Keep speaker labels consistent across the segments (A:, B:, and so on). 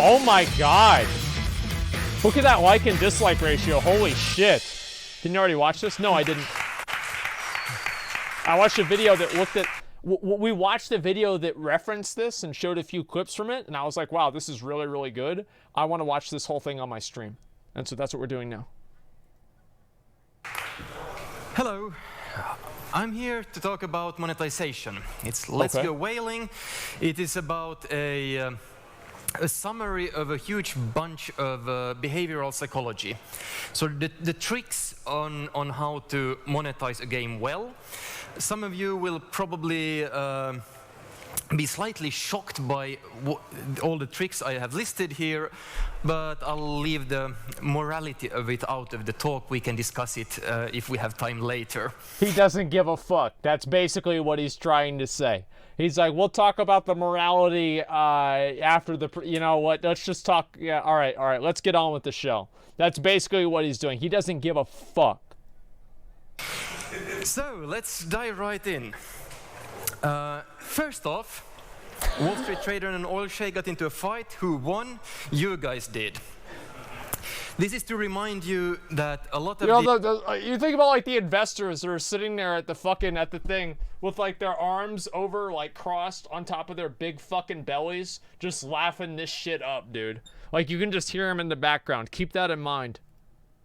A: Oh my god. Look at that like and dislike ratio. Holy shit. Didn't you already watch this? No, I didn't. I watched a video that looked at... We watched a video that referenced this and showed a few clips from it, and I was like, wow, this is really, really good. I want to watch this whole thing on my stream. And so that's what we're doing now.
B: Hello. I'm here to talk about monetization. It's Let's Go Whaling. It is about a summary of a huge bunch of behavioral psychology. So the tricks on how to monetize a game well. Some of you will probably be slightly shocked by all the tricks I have listed here, but I'll leave the morality of it out of the talk. We can discuss it if we have time later.
A: He doesn't give a fuck. That's basically what he's trying to say. He's like, we'll talk about the morality after the, you know what, let's just talk, yeah, all right, let's get on with the show. That's basically what he's doing. He doesn't give a fuck.
B: So, let's dive right in. First off, Wall Street trader and an oil sheikh got into a fight. Who won? You guys did. This is to remind you that a lot of
A: you think about like the investors that are sitting there at the thing with like their arms over like crossed on top of their big fucking bellies, just laughing this shit up, dude. Like you can just hear them in the background. Keep that in mind.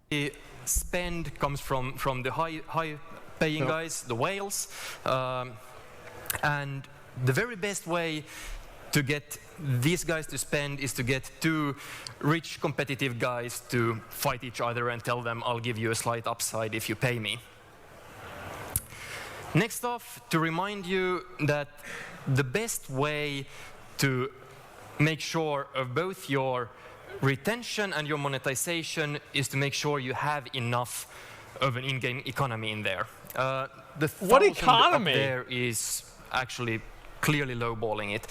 B: The spend comes from the high paying guys, the whales, and the very best way to get these guys to spend is to get two rich competitive guys to fight each other and tell them, I'll give you a slight upside if you pay me. Next off, to remind you that the best way to make sure of both your retention and your monetization is to make sure you have enough of an in-game economy in there. The
A: what economy?
B: Up there is actually clearly lowballing it.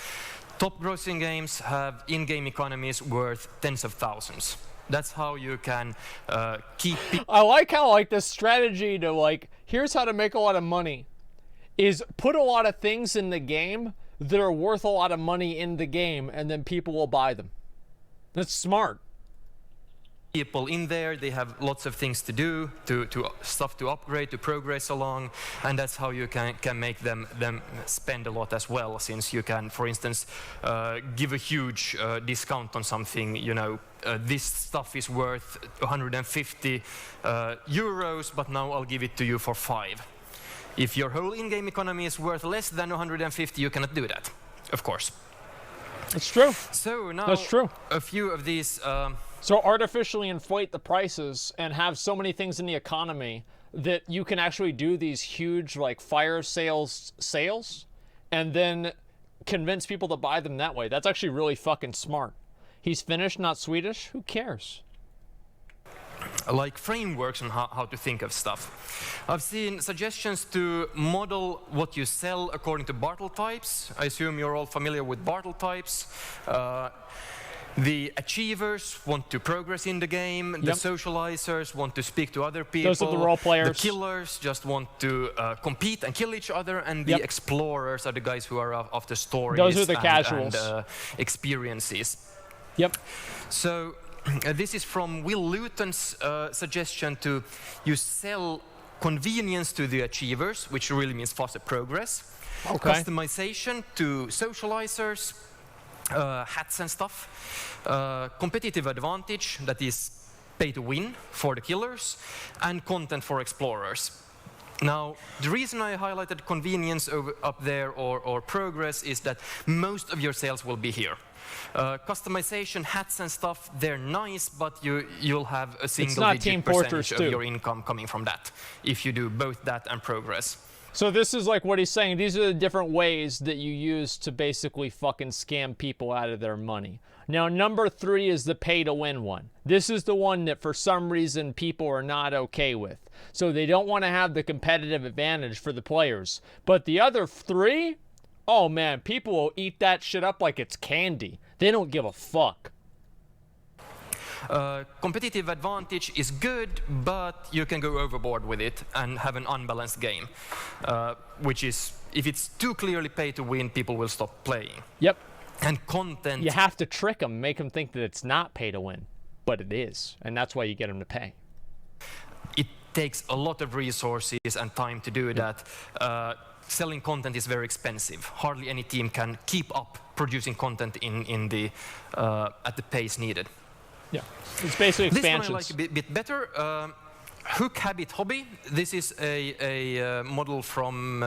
B: Top grossing games have in-game economies worth tens of thousands. That's how you can keep...
A: I like how like the strategy to like, here's how to make a lot of money, is put a lot of things in the game that are worth a lot of money in the game, and then people will buy them. That's smart.
B: People in there, they have lots of things to do, stuff to upgrade, to progress along, and that's how you can make them spend a lot as well, since you can, for instance, give a huge discount on something. You know, this stuff is worth 150 euros, but now I'll give it to you for 5. If your whole in-game economy is worth less than 150, you cannot do that, of course.
A: It's true.
B: So now,
A: that's true.
B: A few of these...
A: So artificially inflate the prices and have so many things in the economy that you can actually do these huge like fire sales and then convince people to buy them that way. That's actually really fucking smart. He's Finnish, not Swedish. Who cares?
B: Like frameworks on how to think of stuff. I've seen suggestions to model what you sell according to Bartle types. I assume you're all familiar with Bartle types. The achievers want to progress in the game. The socializers want to speak to other people.
A: Those are the role players.
B: The killers just want to compete and kill each other. And the explorers are the guys who are after stories.
A: Those are the casuals.
B: And experiences.
A: Yep.
B: So this is from Will Luton's suggestion to you sell convenience to the achievers, which really means faster progress.
A: Okay.
B: Customization to socializers. Hats and stuff, competitive advantage, that is pay to win for the killers, and content for explorers. Now, the reason I highlighted convenience up there or progress is that most of your sales will be here. Customization, hats and stuff, they're nice, but you'll have a single-digit percentage of your income coming from that, if you do both that and progress.
A: So this is like what he's saying. These are the different ways that you use to basically fucking scam people out of their money. Now, number 3 is the pay-to-win one. This is the one that for some reason people are not okay with. So they don't want to have the competitive advantage for the players. But the other 3, oh man, people will eat that shit up like it's candy. They don't give a fuck.
B: Competitive advantage is good, but you can go overboard with it and have an unbalanced game, which is, if it's too clearly pay to win, people will stop playing.
A: Yep.
B: And content...
A: You have to trick them, make them think that it's not pay to win, but it is, and that's why you get them to pay.
B: It takes a lot of resources and time to do that. Selling content is very expensive. Hardly any team can keep up producing content at the pace needed.
A: Yeah, it's basically expansions.
B: This one I like a bit better. Hook Habit Hobby. This is a model from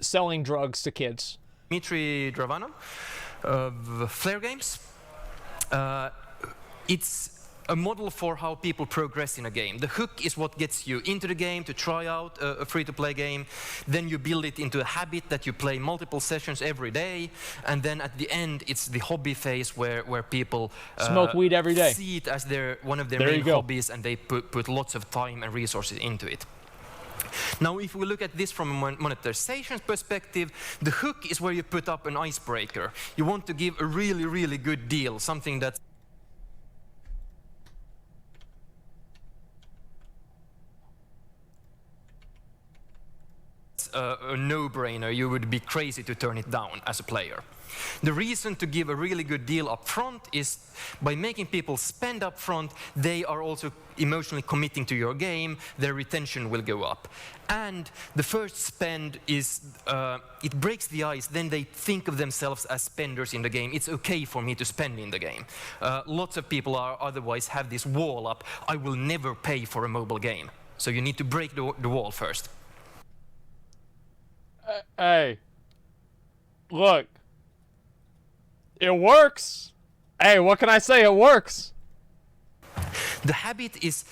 A: selling drugs to kids.
B: Dmitry Dravanov of Flare Games. It's a model for how people progress in a game. The hook is what gets you into the game to try out a free-to-play game. Then you build it into a habit that you play multiple sessions every day. And then at the end, it's the hobby phase where people
A: smoke weed every day.
B: See it as one of their main hobbies, and they put lots of time and resources into it. Now, if we look at this from a monetization perspective, the hook is where you put up an icebreaker. You want to give a really, really good deal, something that's a no-brainer. You would be crazy to turn it down as a player. The reason to give a really good deal up front is by making people spend up front, they are also emotionally committing to your game, their retention will go up. And the first spend is, it breaks the ice, then they think of themselves as spenders in the game. It's okay for me to spend in the game. Lots of people otherwise have this wall up, I will never pay for a mobile game. So you need to break the wall first.
A: Hey, look, it works. Hey, what can I say? It works.
B: The habit is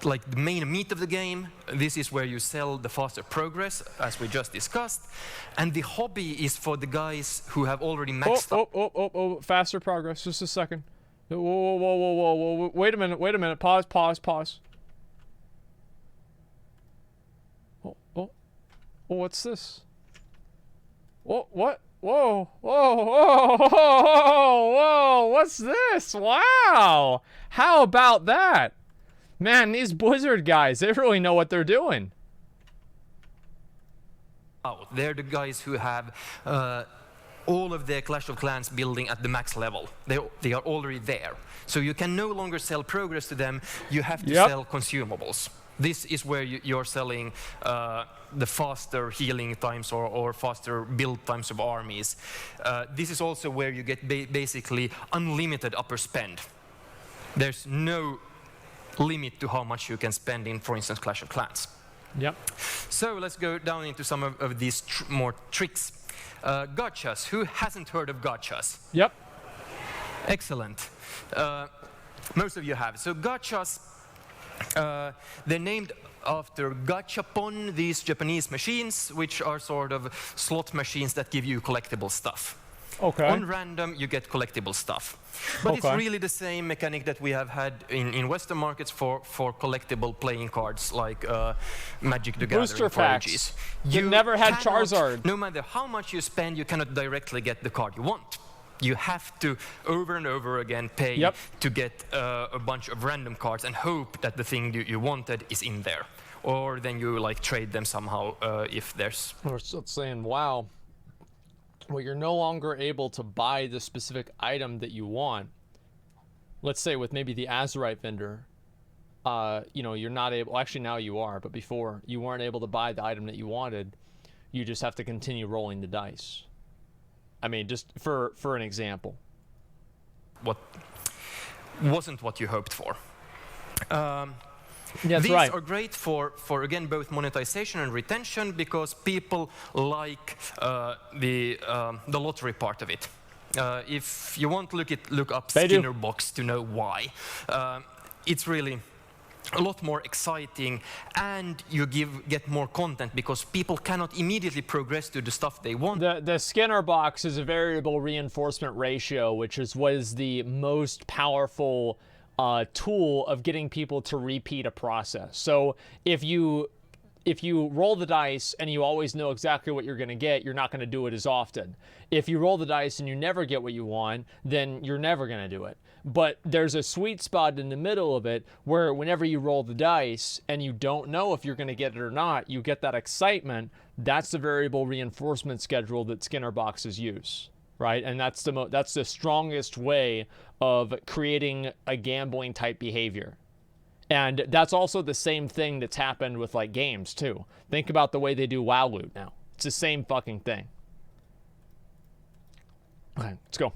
B: like the main meat of the game. This is where you sell the faster progress, as we just discussed. And the hobby is for the guys who have already maxed out.
A: Faster progress. Just a second. Whoa. Wait a minute. Pause. Oh, what's this? What? Whoa, what's this? Wow, how about that? Man, these Blizzard guys, they really know what they're doing.
B: Oh, they're the guys who have all of their Clash of Clans building at the max level. They are already there. So you can no longer sell progress to them, you have to sell consumables. This is where you're selling the faster healing times or faster build times of armies. This is also where you get basically unlimited upper spend. There's no limit to how much you can spend in, for instance, Clash of Clans.
A: Yep.
B: So let's go down into some of these more tricks. Gachas. Who hasn't heard of gachas?
A: Yep.
B: Excellent. Most of you have. So gachas, they're named after gachapon, these Japanese machines, which are sort of slot machines that give you collectible stuff.
A: Okay.
B: On random, you get collectible stuff. But it's really the same mechanic that we have had in Western markets for collectible playing cards like Magic the Gathering.
A: Booster packs. You never had Charizard.
B: No matter how much you spend, you cannot directly get the card you want. You have to, over and over again, pay to get a bunch of random cards and hope that the thing you wanted is in there. Or then you like trade them somehow if there's...
A: We're saying, wow. Well, you're no longer able to buy the specific item that you want. Let's say with maybe the Azurite vendor, you know, you're not able, actually now you are, but before you weren't able to buy the item that you wanted. You just have to continue rolling the dice. I mean, just for an example.
B: What wasn't what you hoped for.
A: These
B: are great for again both monetization and retention because people like the lottery part of it. If you want to look up Skinner box to know why, it's really a lot more exciting, and you get more content because people cannot immediately progress to the stuff they want.
A: The Skinner box is a variable reinforcement ratio, which is what is the most powerful tool of getting people to repeat a process. So if you roll the dice and you always know exactly what you're going to get, you're not going to do it as often. If you roll the dice and you never get what you want, then you're never going to do it. But there's a sweet spot in the middle of it where whenever you roll the dice and you don't know if you're going to get it or not, you get that excitement. That's the variable reinforcement schedule that Skinner boxes use. right? And that's the strongest way of creating a gambling type behavior. And that's also the same thing that's happened with like games too. Think about the way they do WoW loot now. It's the same fucking thing. Okay, let's go.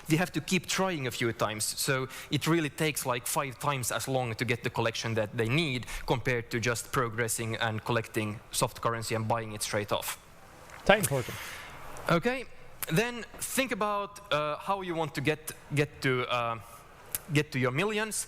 B: They have to keep trying a few times, so it really takes like 5 times as long to get the collection that they need compared to just progressing and collecting soft currency and buying it straight off.
A: Titan portal.
B: Okay, then think about how you want to get to your millions.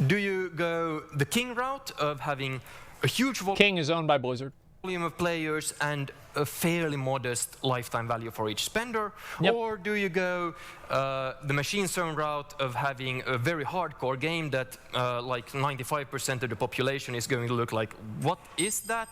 B: Do you go the king route of having a huge volume?
A: King is owned by Blizzard.
B: Of players and a fairly modest lifetime value for each spender?
A: Yep.
B: Or do you go the machine zone route of having a very hardcore game that like 95% of the population is going to look like, what is that?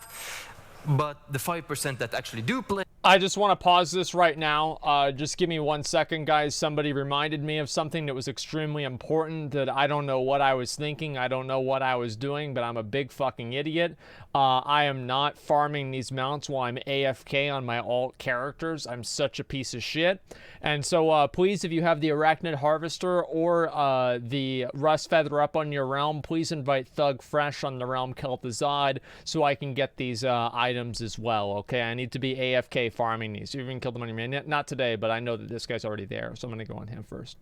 B: But the 5% that actually do play...
A: I just want to pause this right now. Just give me 1 second, guys. Somebody reminded me of something that was extremely important that I don't know what I was thinking. I don't know what I was doing, but I'm a big fucking idiot. I am not farming these mounts while I'm AFK on my alt characters. I'm such a piece of shit. And so please, if you have the Arachnid Harvester or the Rust Feather up on your realm, please invite Thug Fresh on the realm Kel'Thuzad so I can get these items as well, okay? I need to be AFK farming these. You even killed them on your man. Not today, but I know that this guy's already there, so I'm going to go on him first.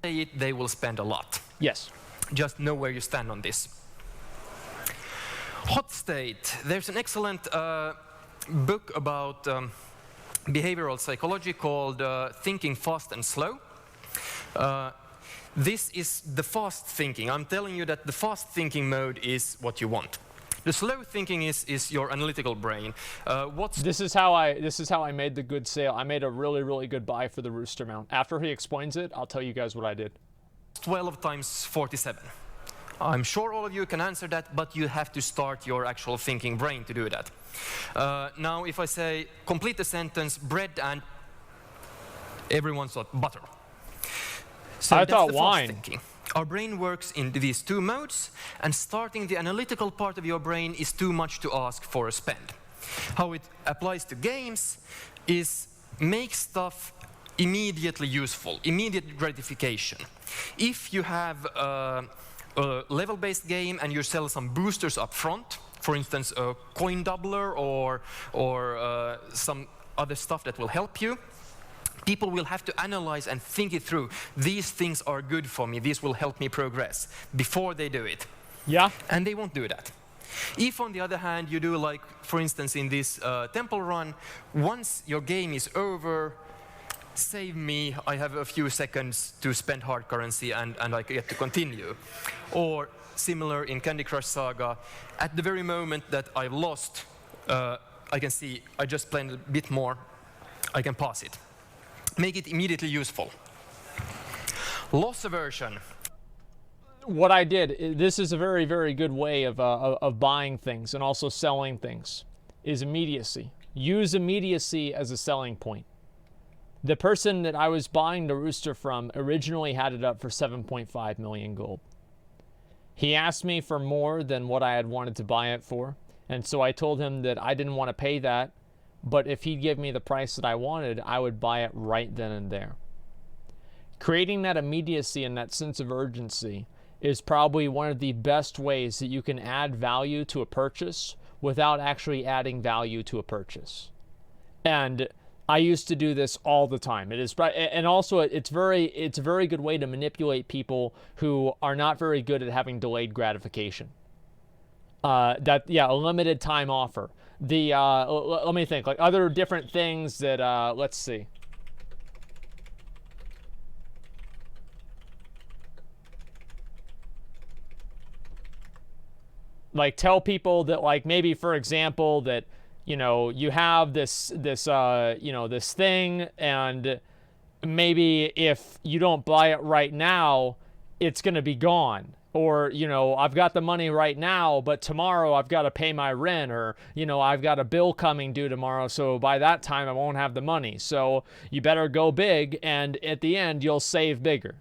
B: They will spend a lot.
A: Yes.
B: Just know where you stand on this. Hot state. There's an excellent book about behavioral psychology called Thinking Fast and Slow. This is the fast thinking. I'm telling you that the fast thinking mode is what you want. The slow thinking is your analytical brain. This is how I made the good sale. I made a really, really good buy for the Rooster mount. After he explains it, I'll tell you guys what I did. 12 times 47. I'm sure all of you can answer that, but you have to start your actual thinking brain to do that. Now, if I say, complete the sentence, bread and everyone thought butter. So
A: I
B: that's
A: thought
B: the
A: wine.
B: fast thinking. Our brain works in these 2 modes, and starting the analytical part of your brain is too much to ask for a spend. How it applies to games is make stuff immediately useful, immediate gratification. If you have a level-based game and you sell some boosters up front, for instance, a coin doubler or some other stuff that will help you, people will have to analyze and think it through. These things are good for me. These will help me progress before they do it.
A: Yeah.
B: And they won't do that. If, on the other hand, you do like, for instance, in this temple run, once your game is over, save me, I have a few seconds to spend hard currency and I get to continue. Or similar in Candy Crush Saga, at the very moment that I've lost, I can see I just played a bit more, I can pass it. Make it immediately useful. Loss aversion.
A: What I did, this is a very, very good way of buying things and also selling things, is immediacy. Use immediacy as a selling point. The person that I was buying the Rooster from originally had it up for 7.5 million gold. He asked me for more than what I had wanted to buy it for, and so I told him that I didn't want to pay that, but if he'd give me the price that I wanted, I would buy it right then and there. Creating that immediacy and that sense of urgency is probably one of the best ways that you can add value to a purchase without actually adding value to a purchase. And I used to do this all the time. It is, and also it's a very good way to manipulate people who are not very good at having delayed gratification. A limited time offer. Let me think, like other different things that, let's see. Like tell people that, like, maybe for example that, you know, you have this thing, and maybe if you don't buy it right now, it's going to be gone. Or, you know, I've got the money right now, but tomorrow I've got to pay my rent, or, you know, I've got a bill coming due tomorrow, so by that time I won't have the money. So you better go big, and at the end you'll save bigger.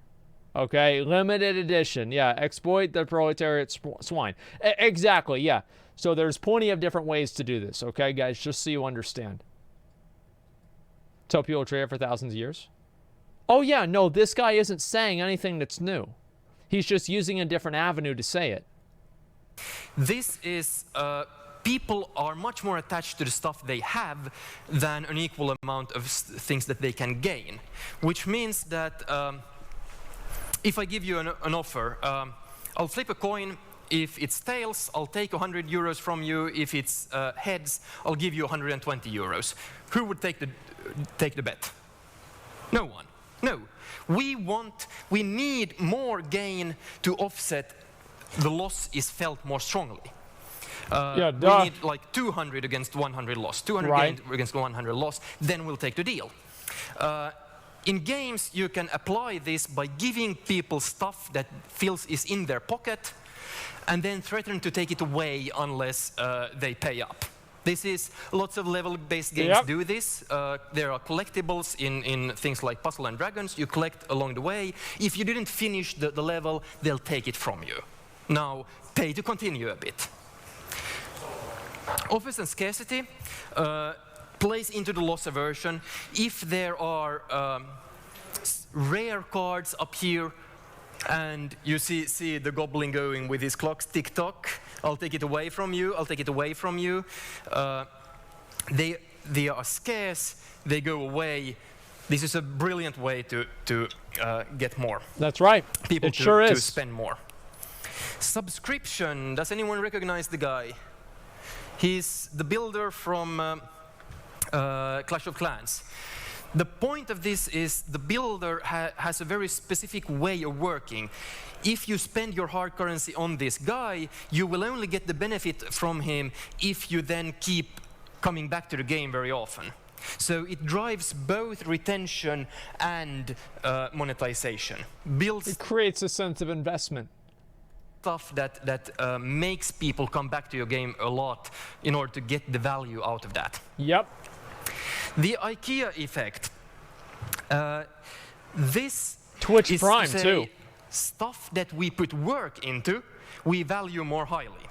A: Okay, limited edition. Yeah, exploit the proletariat swine. Exactly, yeah. So there's plenty of different ways to do this, okay, guys, just so you understand. Tell people to trade it for thousands of years? Oh yeah, no, this guy isn't saying anything that's new. He's just using a different avenue to say it.
B: This is, people are much more attached to the stuff they have than an equal amount of things that they can gain. Which means that if I give you an offer, I'll flip a coin. If it's tails, I'll take 100 euros from you. If it's heads, I'll give you 120 euros. Who would take the bet? No one. No. We need more gain to offset the loss is felt more strongly.
A: Yeah,
B: we need like 200 against 100 loss. 200
A: right.
B: gain against 100 loss, then we'll take the deal. In games, you can apply this by giving people stuff that feels is in their pocket, and then threaten to take it away unless they pay up. This is, lots of level-based games do this. There are collectibles in things like Puzzle and Dragons. You collect along the way. If you didn't finish the level, they'll take it from you. Now, pay to continue a bit. Offers and scarcity plays into the loss aversion. If there are rare cards up here, and you see the goblin going with his clocks, tick-tock, I'll take it away from you, I'll take it away from you. They are scarce, they go away. This is a brilliant way to get more.
A: That's right.
B: People
A: it sure is.
B: To spend more. Subscription, does anyone recognize the guy? He's the builder from Clash of Clans. The point of this is the builder has a very specific way of working. If you spend your hard currency on this guy, you will only get the benefit from him if you then keep coming back to the game very often. So it drives both retention and monetization.
A: It creates a sense of investment.
B: Stuff that makes people come back to your game a lot in order to get the value out of that.
A: Yep.
B: The IKEA effect. This
A: Twitch
B: is
A: Prime
B: to say,
A: too.
B: Stuff that we put work into, we value more highly.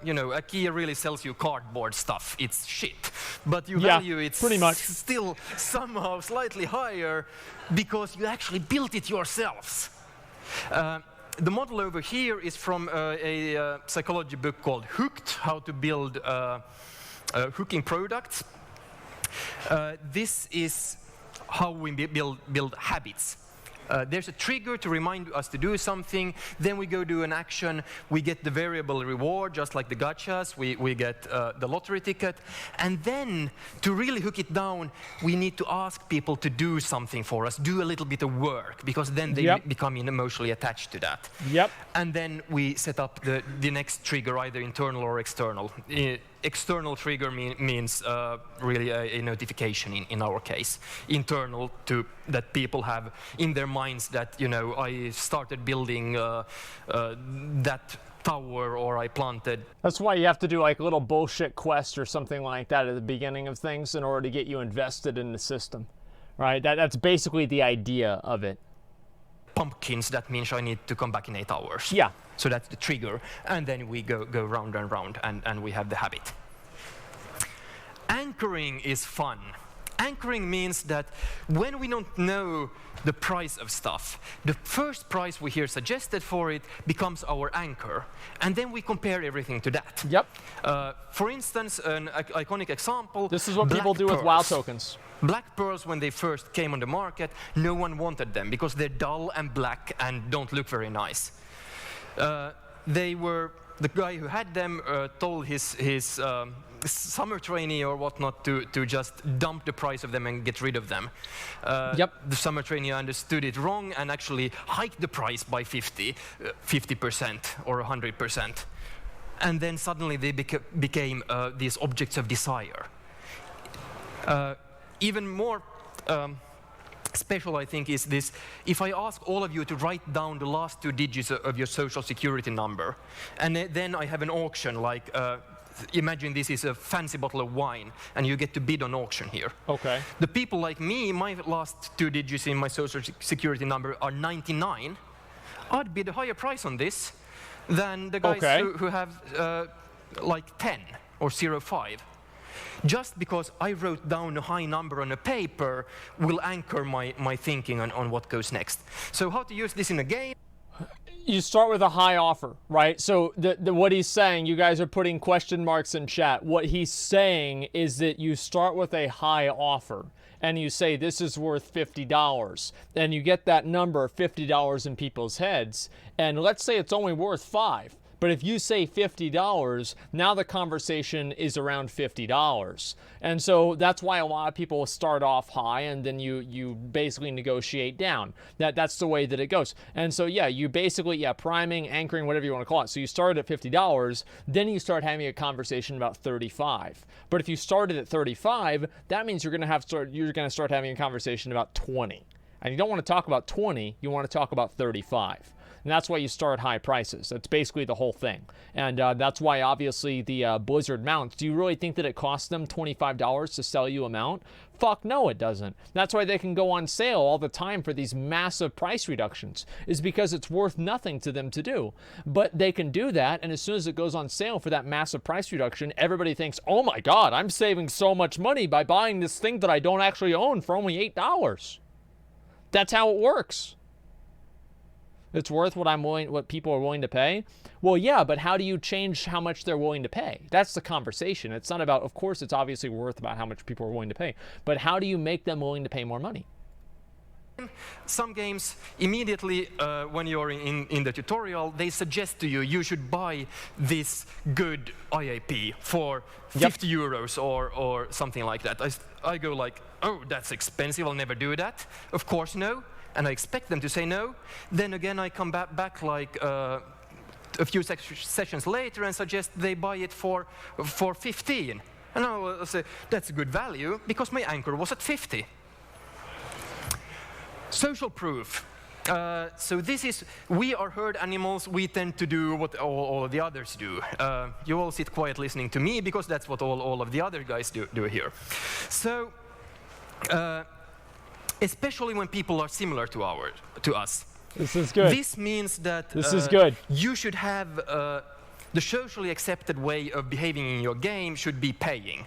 B: You know, IKEA really sells you cardboard stuff. It's shit, but you value it
A: pretty much.
B: Still somehow slightly higher because you actually built it yourselves. The model over here is from a psychology book called Hooked, How to Build Hooking Products. This is how we build habits. There's a trigger to remind us to do something, then we go do an action, we get the variable reward, just like the gachas, we get the lottery ticket, and then to really hook it down, we need to ask people to do something for us, do a little bit of work, because then they become emotionally attached to that.
A: Yep.
B: And then we set up the next trigger, either internal or external. External trigger means really a notification in our case. Internal that people have in their minds that, you know, I started building that tower or I planted.
A: That's why you have to do like a little bullshit quest or something like that at the beginning of things in order to get you invested in the system, right? That's basically the idea of it.
B: Pumpkins, that means I need to come back in 8 hours.
A: Yeah.
B: So that's the trigger, and then we go round and round, and we have the habit. Anchoring is fun. Anchoring means that when we don't know the price of stuff, the first price we hear suggested for it becomes our anchor, and then we compare everything to that.
A: Yep.
B: For instance, an iconic example.
A: This is what people do with WoW tokens.
B: Black pearls, when they first came on the market, no one wanted them because they're dull and black and don't look very nice. The guy who had them told his summer trainee or whatnot to just dump the price of them and get rid of them. The summer trainee understood it wrong and actually hiked the price by 50% or 100%. And then suddenly they became these objects of desire. Even more special, I think, is this. If I ask all of you to write down the last 2 digits of your social security number, and then I have an auction, like, imagine this is a fancy bottle of wine, and you get to bid on auction here.
A: Okay.
B: The people like me, my last 2 digits in my social security number are 99. I'd bid a higher price on this than the guys who have like 10 or 05. just because I wrote down a high number on a paper will anchor my thinking on what goes next. So how to use this in a game?
A: You start with a high offer, right? So what he's saying, you guys are putting question marks in chat. What he's saying is that you start with a high offer and you say this is worth $50, and you get that number $50 in people's heads, and let's say it's only worth $5. But if you say $50, now the conversation is around $50. And so that's why a lot of people start off high and then you basically negotiate down. That's the way that it goes. And so yeah, you basically, priming, anchoring, whatever you want to call it. So you start at $50, then you start having a conversation about 35. But if you started at 35, that means you're going to start having a conversation about 20. And you don't want to talk about 20, you want to talk about 35. And that's why you start high prices. That's basically the whole thing. And that's why, obviously, the Blizzard mounts, do you really think that it costs them $25 to sell you a mount? Fuck no, it doesn't. That's why they can go on sale all the time for these massive price reductions, is because it's worth nothing to them to do. But they can do that, and as soon as it goes on sale for that massive price reduction, everybody thinks, oh my God, I'm saving so much money by buying this thing that I don't actually own for only $8. That's how it works. It's worth what people are willing to pay? Well, yeah, but how do you change how much they're willing to pay? That's the conversation. It's not about, of course, it's obviously worth about how much people are willing to pay, but how do you make them willing to pay more money?
B: Some games, immediately when you're in the tutorial, they suggest to you, you should buy this good IAP for 50 euros or something like that. I go like, oh, that's expensive, I'll never do that. Of course, no. And I expect them to say no. Then again, I come back like a few sessions later and suggest they buy it for 15. And I'll say, that's a good value, because my anchor was at 50. Social proof. So this is, we are herd animals, we tend to do what all of the others do. You all sit quiet listening to me, because that's what all of the other guys do here. So, especially when people are similar to us.
A: This is good.
B: This means that
A: this is good.
B: You should have the socially accepted way of behaving in your game should be paying.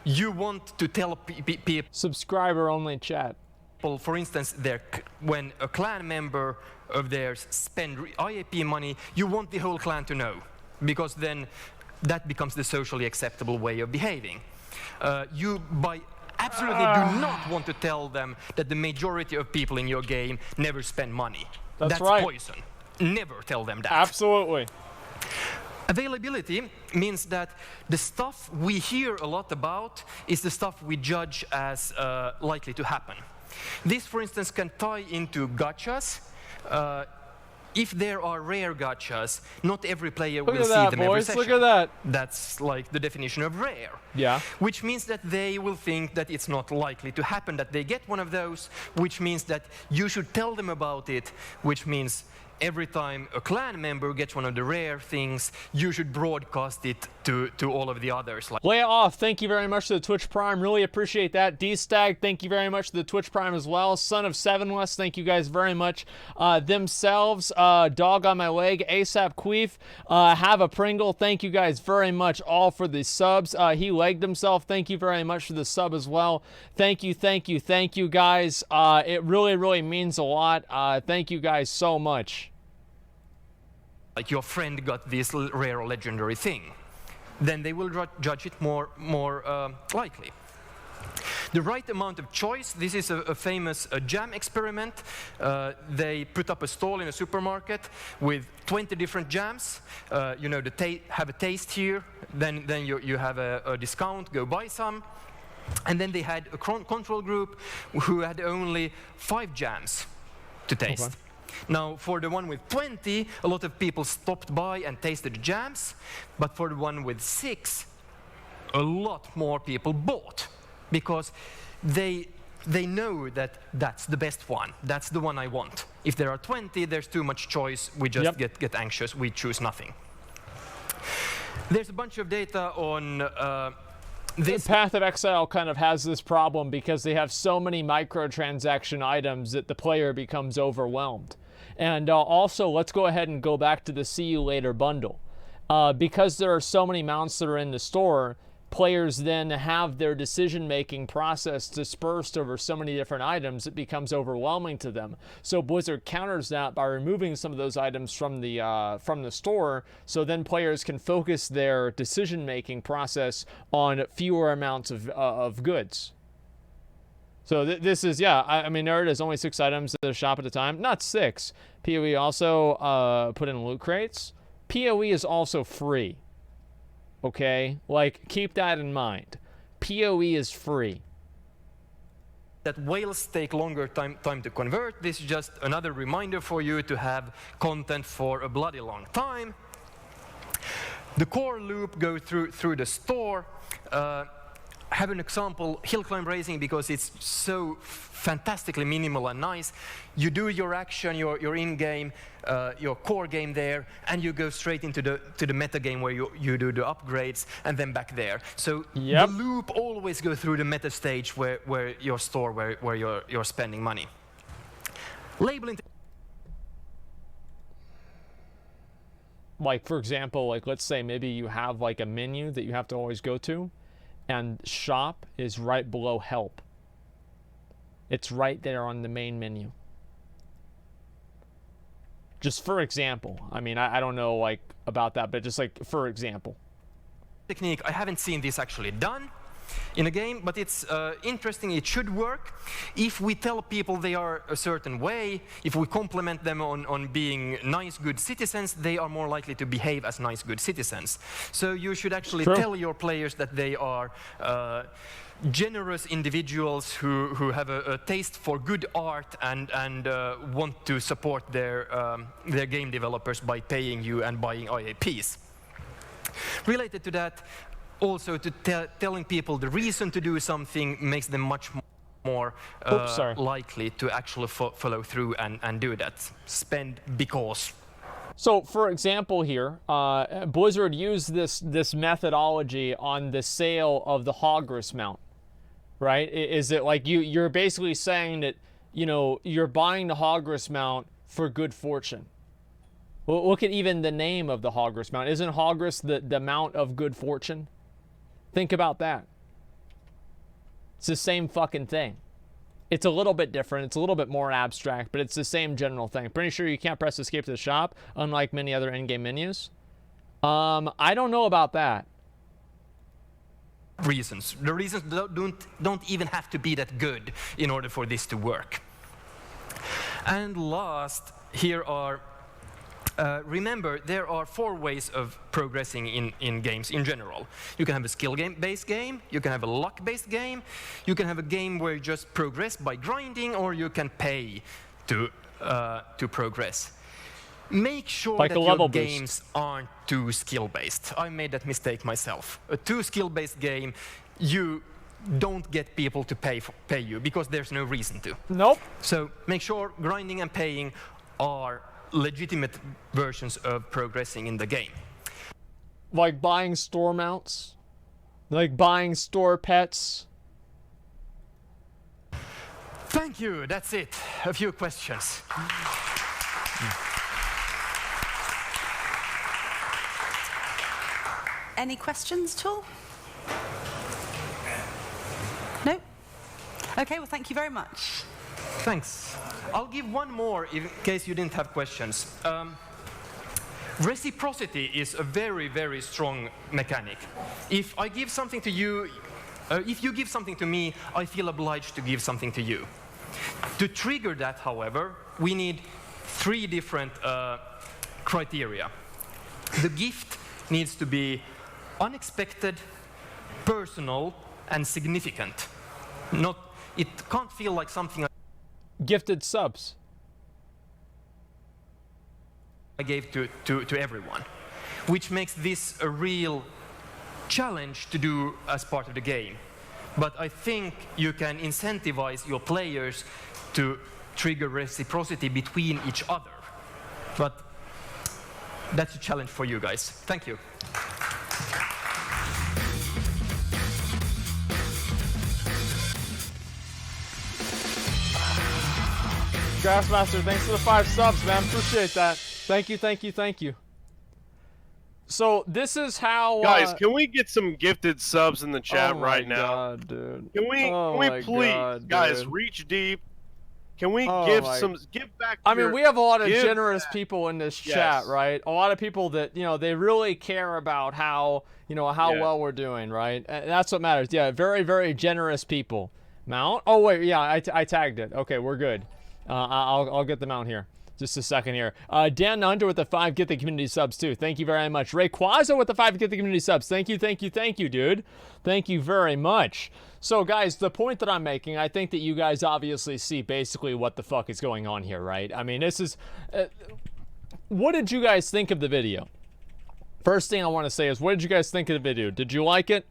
B: You want to tell people...
A: Subscriber only chat.
B: For instance, when a clan member of theirs spend IAP money, you want the whole clan to know, because then that becomes the socially acceptable way of behaving. You absolutely do not want to tell them that the majority of people in your game never spend money. That's
A: right.
B: Poison. Never tell them that.
A: Absolutely.
B: Availability means that the stuff we hear a lot about is the stuff we judge as likely to happen. This, for instance, can tie into gachas. If there are rare gachas, not every player will see them every session.
A: Look at that.
B: That's like the definition of rare.
A: Yeah.
B: Which means that they will think that it's not likely to happen, that they get one of those, which means that you should tell them about it, which means every time a clan member gets one of the rare things, you should broadcast it to all of the others.
A: Lay it off, thank you very much to the Twitch Prime. Really appreciate that. D-Stag, thank you very much to the Twitch Prime as well. Son of Sevenless, thank you guys very much. Themselves, Dog on My Leg, ASAP Queef, Have a Pringle, thank you guys very much all for the subs. He legged himself, thank you very much for the sub as well. Thank you guys. It really means a lot. Thank you guys so much.
B: Like your friend got this rare or legendary thing, then they will judge it more likely. The right amount of choice, this is a famous jam experiment. They put up a stall in a supermarket with 20 different jams. You know, have a taste here, then you have a discount, go buy some. And then they had a control group who had only 5 jams to taste. Okay. Now, for the one with 20, a lot of people stopped by and tasted the jams, but for the one with 6, a lot more people bought, because they know that that's the best one. That's the one I want. If there are 20, there's too much choice. We just get anxious. We choose nothing. There's a bunch of data on this.
A: Path of Exile kind of has this problem because they have so many microtransaction items that the player becomes overwhelmed. And also, let's go ahead and go back to the See You Later bundle. Because there are so many mounts that are in the store, players then have their decision-making process dispersed over so many different items, it becomes overwhelming to them. So Blizzard counters that by removing some of those items from the store, so then players can focus their decision-making process on fewer amounts of goods. So this is, yeah, I mean, there it is, only 6 items at the shop at a time. Not 6. PoE also put in loot crates. PoE is also free. Okay? Like, keep that in mind. PoE is free.
B: That whales take longer time to convert. This is just another reminder for you to have content for a bloody long time. The core loop goes through the store. Have an example, hill climb racing, because it's so fantastically minimal and nice. You do your action, your in-game, your core game there, and you go straight into the meta game where you do the upgrades, and then back there. So the loop always goes through the meta stage where your store, where you're spending money. Labeling.
A: Like, for example, like, let's say maybe you have like a menu that you have to always go to, and shop is right below help. It's right there on the main menu. Just for example. I mean, I don't know like about that, but just like for example.
B: Technique, I haven't seen this actually done in a game, but it's interesting. It should work. If we tell people they are a certain way, if we compliment them on being nice, good citizens, they are more likely to behave as nice, good citizens. So you should actually tell your players that they are generous individuals who have a taste for good art and want to support their game developers by paying you and buying IAPs. Related to that, also to telling people the reason to do something makes them much more likely to actually follow through and do that. Spend because.
A: So, for example here, Blizzard used this methodology on the sale of the Hogris mount, right? Is it like you're basically saying that, you know, you're buying the Hogris mount for good fortune? Well, look at even the name of the Hogris mount. Isn't Hogris the mount of good fortune? Think about that. It's the same fucking thing. It's a little bit different. It's a little bit more abstract, but it's the same general thing. Pretty sure you can't press escape to the shop, unlike many other in-game menus. I don't know about that.
B: Reasons. The reasons don't even have to be that good in order for this to work. And last, here are remember, there are 4 ways of progressing in games in general. You can have a skill-based game, you can have a luck-based game, you can have a game where you just progress by grinding, or you can pay to progress. Make sure
A: like
B: that
A: boost.
B: your games aren't too skill-based. I made that mistake myself. A too skill-based game, you don't get people to pay you, because there's no reason to.
A: Nope.
B: So make sure grinding and paying are legitimate versions of progressing in the game.
A: Like buying store mounts? Like buying store pets?
B: Thank you, that's it. A few questions.
C: Any questions at all? No? Okay, well, thank you very much.
B: Thanks. I'll give one more in case you didn't have questions. Reciprocity is a very, very strong mechanic. If I give something to you, if you give something to me, I feel obliged to give something to you. To trigger that, however, we need 3 different criteria. The gift needs to be unexpected, personal, and significant. It can't feel like something
A: Gifted subs.
B: I gave to everyone, which makes this a real challenge to do as part of the game. But I think you can incentivize your players to trigger reciprocity between each other. But that's a challenge for you guys. Thank you.
A: Grassmaster, thanks for the 5 subs, man. Appreciate that. Thank you, thank you, thank you. So this is how
D: Guys, can we get some gifted subs in the chat
A: oh
D: right
A: my
D: now?
A: God, dude.
D: Can we
A: Oh my
D: please,
A: God,
D: guys,
A: dude.
D: reach deep? Can we
A: Oh
D: give
A: my-
D: give back?
A: I mean, we have a lot of
D: give
A: generous
D: back.
A: people in this
D: Yes.
A: chat, right? A lot of people that, you know, they really care about how, you know, how
D: Yeah.
A: well we're doing, right? And that's what matters. Yeah, very, very generous people. Mount? Oh, wait, yeah, I tagged it. Okay, we're good. I'll get the mount here. Just a second here. Dan Under with the 5 get the community subs too. Thank you very much. Ray Quazo with the 5 get the community subs. Thank you, dude. Thank you very much. So guys, the point that I'm making, I think that you guys obviously see basically what the fuck is going on here, right? I mean, this is... what did you guys think of the video? First thing I want to say is, what did you guys think of the video? Did you like it?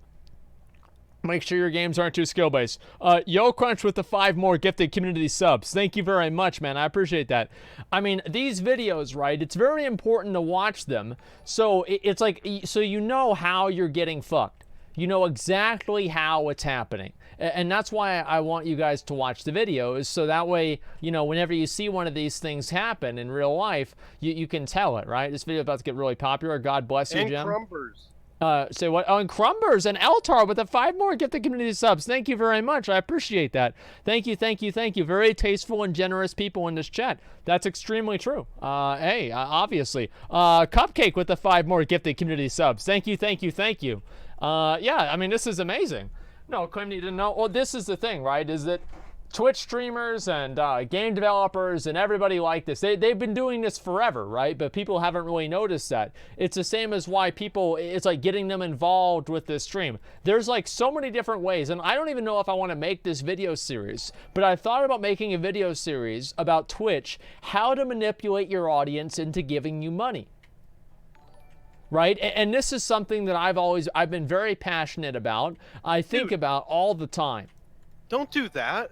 A: Make sure your games aren't too skill-based. Yo Crunch with the 5 more gifted community subs. Thank you very much, man. I appreciate that. I mean, these videos, right, it's very important to watch them. So it's like, so you know how you're getting fucked. You know exactly how it's happening. And that's why I want you guys to watch the videos, so that way, you know, whenever you see one of these things happen in real life, you can tell it, right? This video is about to get really popular. God bless you,
D: And
A: Jim.
D: Crumbers.
A: Say what? Oh, and Crumbers and Eltar with the 5 more gifted community subs. Thank you very much. I appreciate that. Thank you. Very tasteful and generous people in this chat. That's extremely true. Hey, obviously. Cupcake with the 5 more gifted community subs. Thank you. Yeah, I mean, this is amazing. No, claim you didn't know. Well, this is the thing, right? Is that Twitch streamers and game developers and everybody like this, they've been doing this forever, right? But people haven't really noticed that. It's the same as why people, it's like getting them involved with this stream. There's like so many different ways, and I don't even know if I want to make this video series, but I thought about making a video series about Twitch, how to manipulate your audience into giving you money. Right? And this is something that I've been very passionate about. I think about all the time.
D: Don't do that.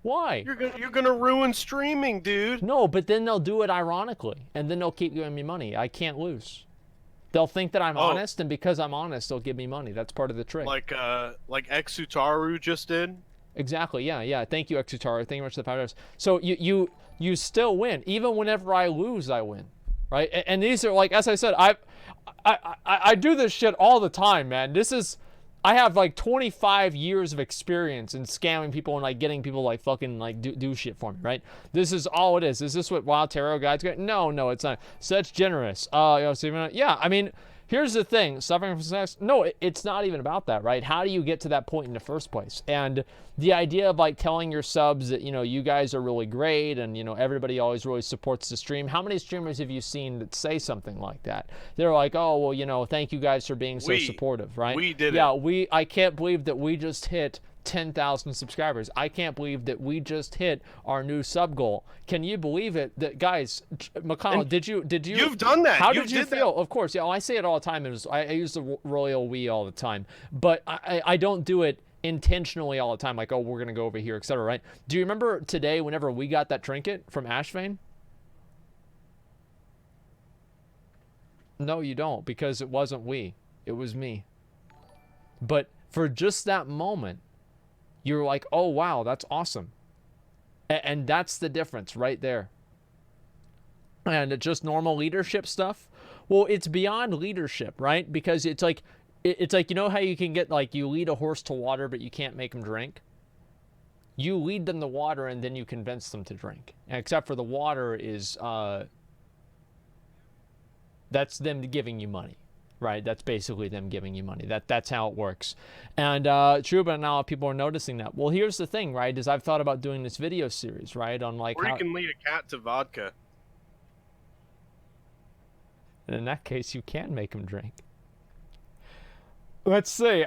A: Why?
D: You're gonna ruin streaming, dude.
A: No, but then they'll do it ironically, and then they'll keep giving me money. I can't lose. They'll think that I'm honest, and because I'm honest, they'll give me money. That's part of the trick.
D: Like Exutaru just did.
A: Exactly. Yeah. Thank you, Exutaru. Thank you much for the $5. So you still win, even whenever I lose, I win, right? And these are like, as I said, I do this shit all the time, man. I have like 25 years of experience in scamming people and like getting people like fucking like do shit for me, right? This is all it is. Is this what Wild Tarot Guides got? No, it's not. Such generous. Yeah, I mean, here's the thing. Suffering from sex? No, it's not even about that, right? How do you get to that point in the first place? And the idea of like telling your subs that, you know, you guys are really great and, you know, everybody always really supports the stream. How many streamers have you seen that say something like that? They're like, oh, well, you know, thank you guys for being so supportive, right?
D: We did it.
A: Yeah, I can't believe that we just hit 10,000 subscribers. I can't believe that we just hit our new sub goal. Can you believe it? That guys, McConnell, did you?
D: You've done that.
A: How did you feel? Of course, yeah. I say it all the time. I use the royal we all the time, but I don't do it intentionally all the time. Like, oh, we're gonna go over here, etc. Right? Do you remember today whenever we got that trinket from Ashvane? No, you don't, because it wasn't we. It was me. But for just that moment, you're like, oh, wow, that's awesome. And that's the difference right there. And it's just normal leadership stuff. Well, it's beyond leadership, right? Because it's like, you know how you can get, like, you lead a horse to water, but you can't make them drink? You lead them to water, and then you convince them to drink. And except for the water is, that's them giving you money. Right, that's basically them giving you money. That's how it works. And true, but now people are noticing that. Well, here's the thing, right, is I've thought about doing this video series, right, on like
D: or you can lead a cat to vodka.
A: And in that case, you can make them drink. Let's see.